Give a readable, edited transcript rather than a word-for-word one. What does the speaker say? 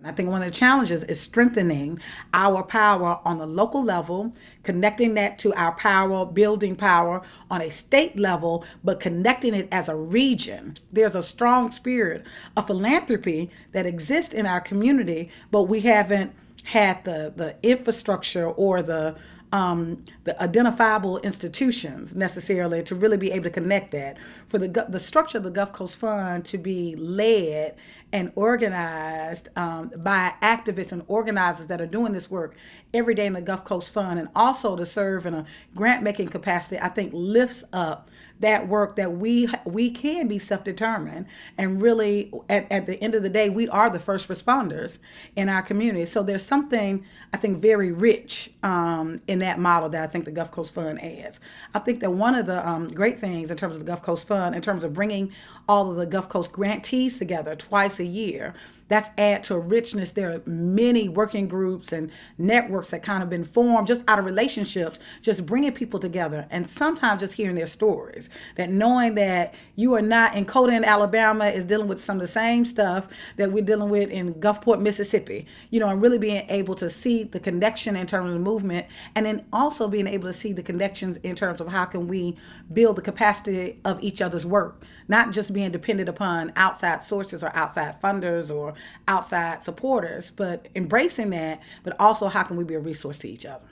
I think one of the challenges is strengthening our power on the local level, connecting that to our power, building power on a state level, but connecting it as a region. There's a strong spirit of philanthropy that exists in our community, but we haven't had the infrastructure or the identifiable institutions necessarily to really be able to connect that. For the structure of the Gulf Coast Fund to be led and organized by activists and organizers that are doing this work every day in the Gulf Coast Fund, and also to serve in a grant making capacity, I think lifts up that work that we can be self-determined, and really at the end of the day we are the first responders in our community. So there's something I think very rich in that model that I think the Gulf Coast Fund adds. I think that one of the great things in terms of the Gulf Coast Fund, in terms of bringing all of the Gulf Coast grantees together twice a year, that's add to a richness. There are many working groups and networks that kind of been formed just out of relationships, just bringing people together, and sometimes just hearing their stories. That knowing that you are not in Coda, Alabama, is dealing with some of the same stuff that we're dealing with in Gulfport, Mississippi. And really being able to see the connection in terms of the movement, and then also being able to see the connections in terms of how can we build the capacity of each other's work, not just being dependent upon outside sources or outside funders or outside supporters, but embracing that, but also how can we be a resource to each other.